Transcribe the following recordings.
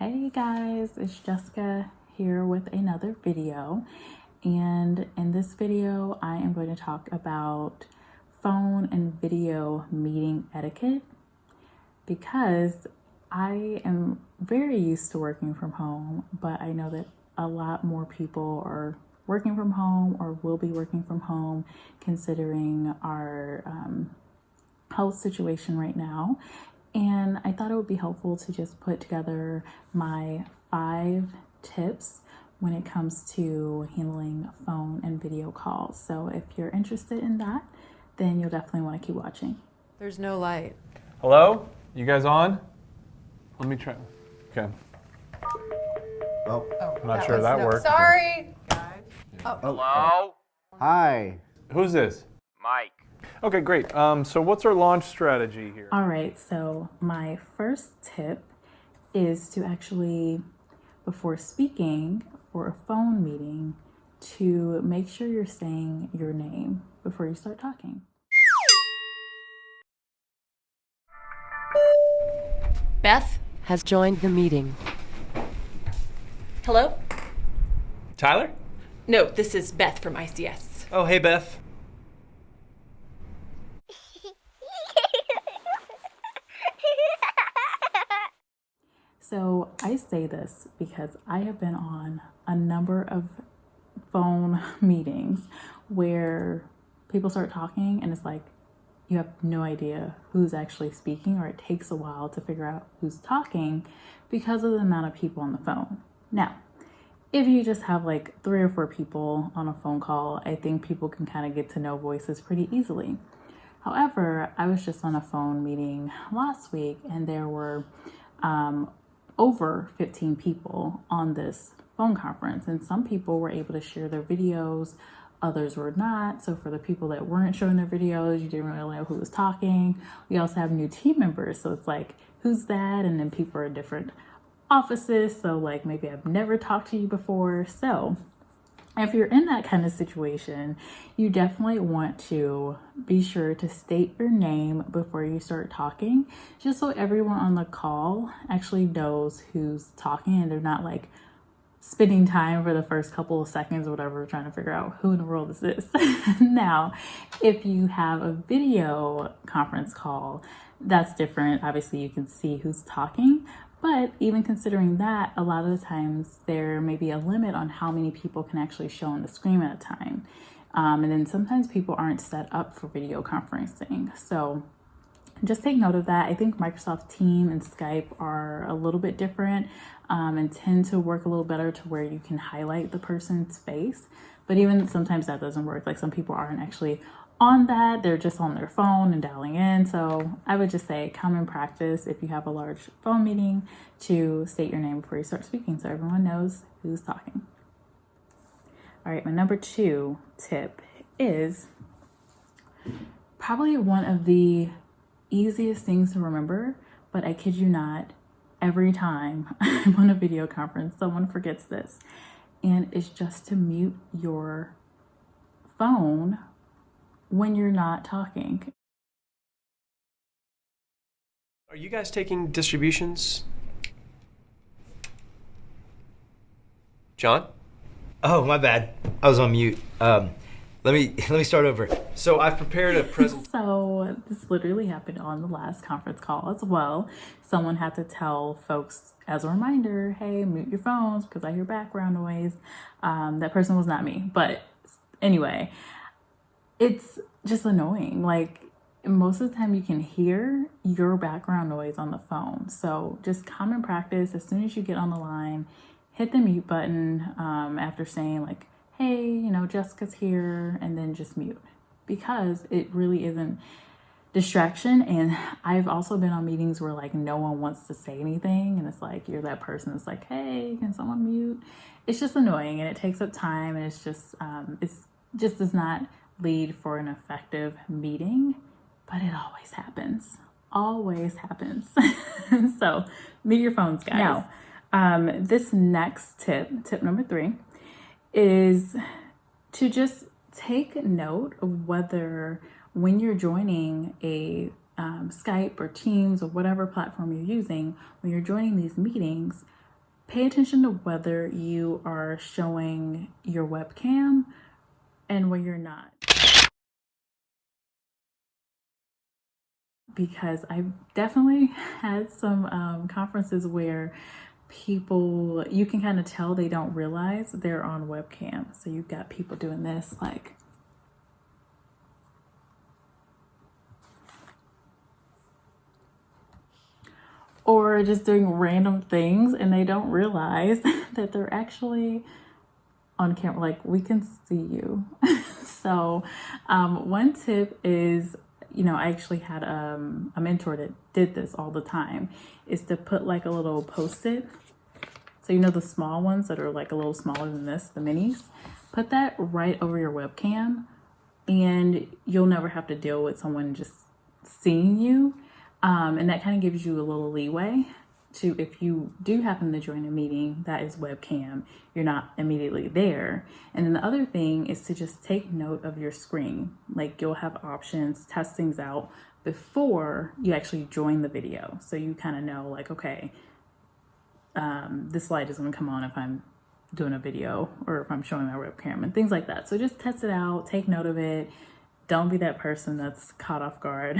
Hey guys, it's Jessica here with another video, and in this video I am going to talk about phone and video meeting etiquette because I am very used to working from home, but I know that a lot more people are working from home or will be working from home considering our health situation right now. And I thought it would be helpful to just put together my 5 tips when it comes to handling phone and video calls. So if you're interested in that, then you'll definitely want to keep watching. There's no light. Hello? You guys on? Let me try. Okay. Oh. I'm not sure that worked. Sorry, guys. Hello? Hi. Who's this? Mike. Okay, great. So what's our launch strategy here? All right, so my first tip is to actually, before speaking for a phone meeting, to make sure you're saying your name before you start talking. Beth has joined the meeting. Hello? Tyler? No, this is Beth from ICS. Oh, hey, Beth. So I say this because I have been on a number of phone meetings where people start talking and it's like you have no idea who's actually speaking, or it takes a while to figure out who's talking because of the amount of people on the phone. Now, if you just have like 3 or 4 people on a phone call, I think people can kind of get to know voices pretty easily. However, I was just on a phone meeting last week and there were over 15 people on this phone conference, and some people were able to share their videos, others were not. So for the people that weren't showing their videos, you didn't really know who was talking. We also have new team members, so it's like, who's that? And then people are in different offices, so like maybe I've never talked to you before. So if you're in that kind of situation, you definitely want to be sure to state your name before you start talking, just so everyone on the call actually knows who's talking and they're not like spending time for the first couple of seconds or whatever trying to figure out who in the world is this. Now, if you have a video conference call, that's different. Obviously, you can see who's talking. But even considering that, a lot of the times there may be a limit on how many people can actually show on the screen at a time. And then sometimes people aren't set up for video conferencing. So just take note of that. I think Microsoft Teams and Skype are a little bit different and tend to work a little better to where you can highlight the person's face. But even sometimes that doesn't work. Like some people aren't actually on that, they're just on their phone and dialing in. So I would just say common practice if you have a large phone meeting to state your name before you start speaking so everyone knows who's talking. All right, my number 2 tip is probably one of the easiest things to remember, but I kid you not, every time I'm on a video conference, someone forgets this, and it's just to mute your phone when you're not talking. Are you guys taking distributions? John? Oh, my bad. I was on mute. Let me start over. So I've prepared a present. So this literally happened on the last conference call as well. Someone had to tell folks as a reminder, hey, mute your phones because I hear background noise. That person was not me. But anyway, it's just annoying. Like most of the time you can hear your background noise on the phone. So just common practice, as soon as you get on the line, hit the mute button after saying like, hey, Jessica's here, and then just mute, because it really isn't distraction. And I've also been on meetings where like no one wants to say anything, and it's like you're that person that's like, hey, can someone mute? It's just annoying and it takes up time, and it's just does not lead for an effective meeting, but it always happens. So mute your phones, guys. Now, this next tip number 3, is to just take note of whether when you're joining a Skype or Teams or whatever platform you're using, when you're joining these meetings, pay attention to whether you are showing your webcam and where you're not. Because I've definitely had some conferences where people, you can kind of tell they don't realize they're on webcam. So you've got people doing this, like, or just doing random things and they don't realize that they're actually on camera. Like, we can see you. So one tip is, I actually had a mentor that did this all the time, is to put like a little post-it. So the small ones that are like a little smaller than this, the minis, put that right over your webcam and you'll never have to deal with someone just seeing you. And that kind of gives you a little leeway to, if you do happen to join a meeting that is webcam, you're not immediately there. And then the other thing is to just take note of your screen. Like, you'll have options, test things out before you actually join the video. So you kind of know, like, okay, this slide is going to come on if I'm doing a video or if I'm showing my webcam and things like that. So just test it out, take note of it. Don't be that person that's caught off guard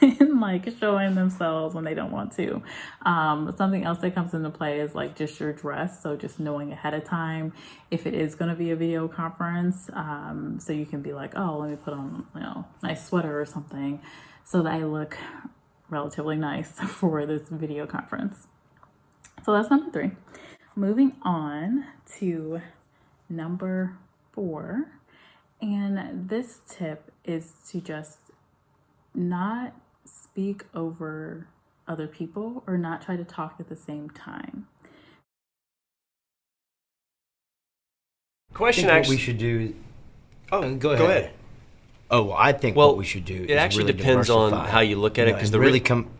and like showing themselves when they don't want to. Something else that comes into play is like just your dress. So just knowing ahead of time if it is going to be a video conference. So you can be like, oh, let me put on, nice sweater or something so that I look relatively nice for this video conference. So that's number 3. Moving on to number 4. And this tip is to just not speak over other people or not try to talk at the same time. Question What actually. we should do. Oh, Go ahead. Oh, well, I think what we should do. It actually depends on how you look at it, because the really come.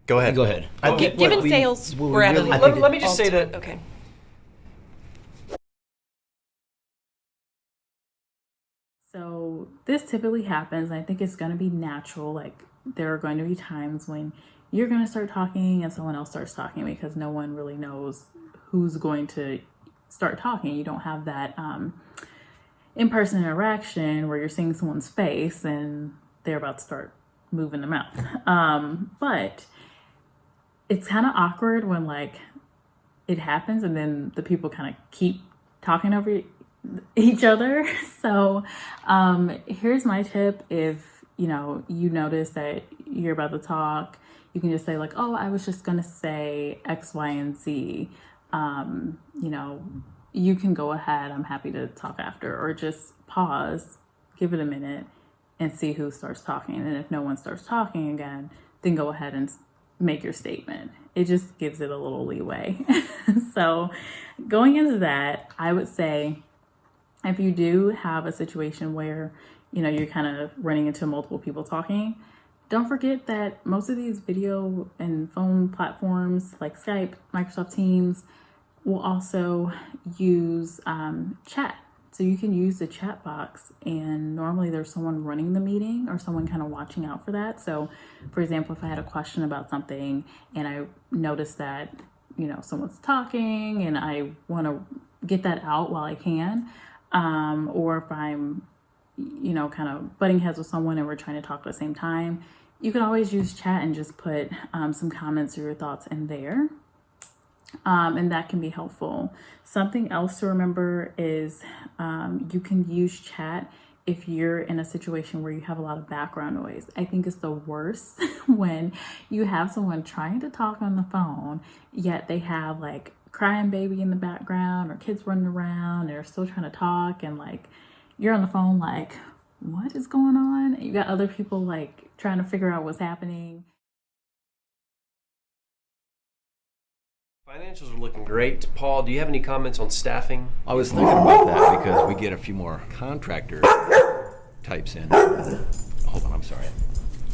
Go ahead. Go ahead. I think Given what we- sales, what we we're at really- a I Let, think let me just say that Okay. So this typically happens, and I think it's going to be natural. Like, there are going to be times when you're going to start talking and someone else starts talking, because no one really knows who's going to start talking. You don't have that in-person interaction where you're seeing someone's face and they're about to start moving their mouth. But it's kind of awkward when like it happens and then the people kind of keep talking over each other. So here's my tip. If you notice that you're about to talk, you can just say like, oh, I was just gonna say X, Y, and Z. You can go ahead, I'm happy to talk after, or just pause, give it a minute and see who starts talking. And if no one starts talking again, then go ahead and make your statement. It just gives it a little leeway. So going into that, I would say, if you do have a situation where, you're kind of running into multiple people talking, don't forget that most of these video and phone platforms like Skype, Microsoft Teams will also use chat. So you can use the chat box, and normally there's someone running the meeting or someone kind of watching out for that. So for example, if I had a question about something and I noticed that, someone's talking and I want to get that out while I can, or if I'm, kind of butting heads with someone and we're trying to talk at the same time, you can always use chat and just put some comments or your thoughts in there. And that can be helpful. Something else to remember is you can use chat if you're in a situation where you have a lot of background noise. I think it's the worst when you have someone trying to talk on the phone, yet they have like crying baby in the background or kids running around. They're still trying to talk, and like you're on the phone like, what is going on? And you got other people like trying to figure out what's happening. financials are looking great. Paul, do you have any comments on staffing? I was thinking about that because we get a few more contractor types in. Hold on, I'm sorry.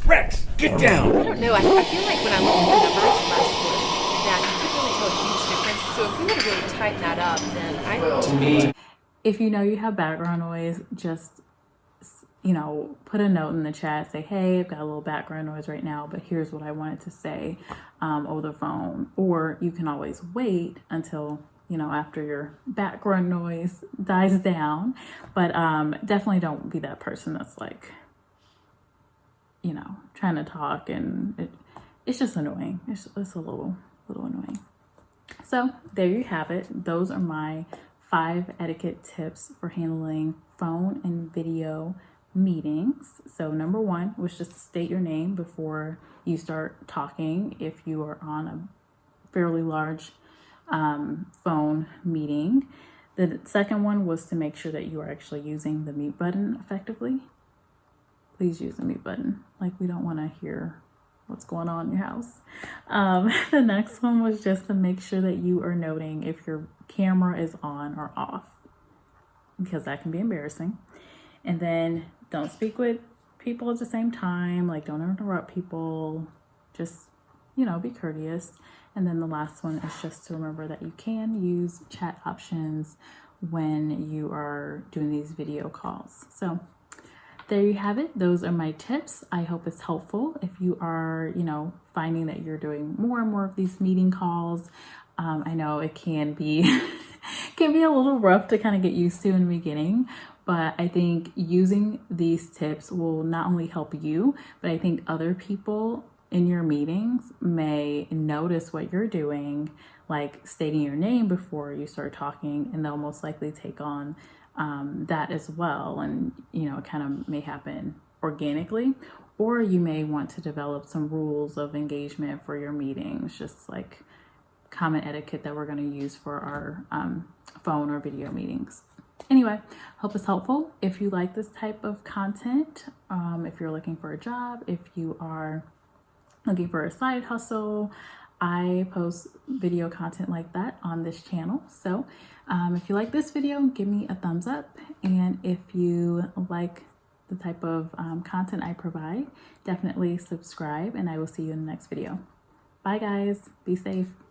Rex, get down! I don't know. I feel like when I looked at the numbers last quarter, that you couldn't really tell a huge difference. So if we were to really tighten that up, then I To me, If you know you have background noise, just, put a note in the chat, say, hey, I've got a little background noise right now, but here's what I wanted to say over the phone. Or you can always wait until, after your background noise dies down. But definitely don't be that person that's like, trying to talk, and it's just annoying. It's a little annoying. So there you have it. Those are my 5 etiquette tips for handling phone and video meetings. So number 1 was just to state your name before you start talking if you are on a fairly large phone meeting. The second one was to make sure that you are actually using the mute button effectively. Please use the mute button. Like, we don't want to hear what's going on in your house. The next one was just to make sure that you are noting if your camera is on or off, because that can be embarrassing. And then don't speak with people at the same time. Like, don't interrupt people. Just, be courteous. And then the last one is just to remember that you can use chat options when you are doing these video calls. So there you have it. Those are my tips. I hope it's helpful if you are, finding that you're doing more and more of these meeting calls. I know it can be a little rough to kind of get used to in the beginning, but I think using these tips will not only help you, but I think other people in your meetings may notice what you're doing, like stating your name before you start talking, and they'll most likely take on that as well. And, it kind of may happen organically, or you may want to develop some rules of engagement for your meetings, just like common etiquette that we're going to use for our phone or video meetings. Anyway, hope it's helpful. If you like this type of content, if you're looking for a job, if you are looking for a side hustle, I post video content like that on this channel. So if you like this video, give me a thumbs up. And if you like the type of content I provide, definitely subscribe, and I will see you in the next video. Bye guys, be safe.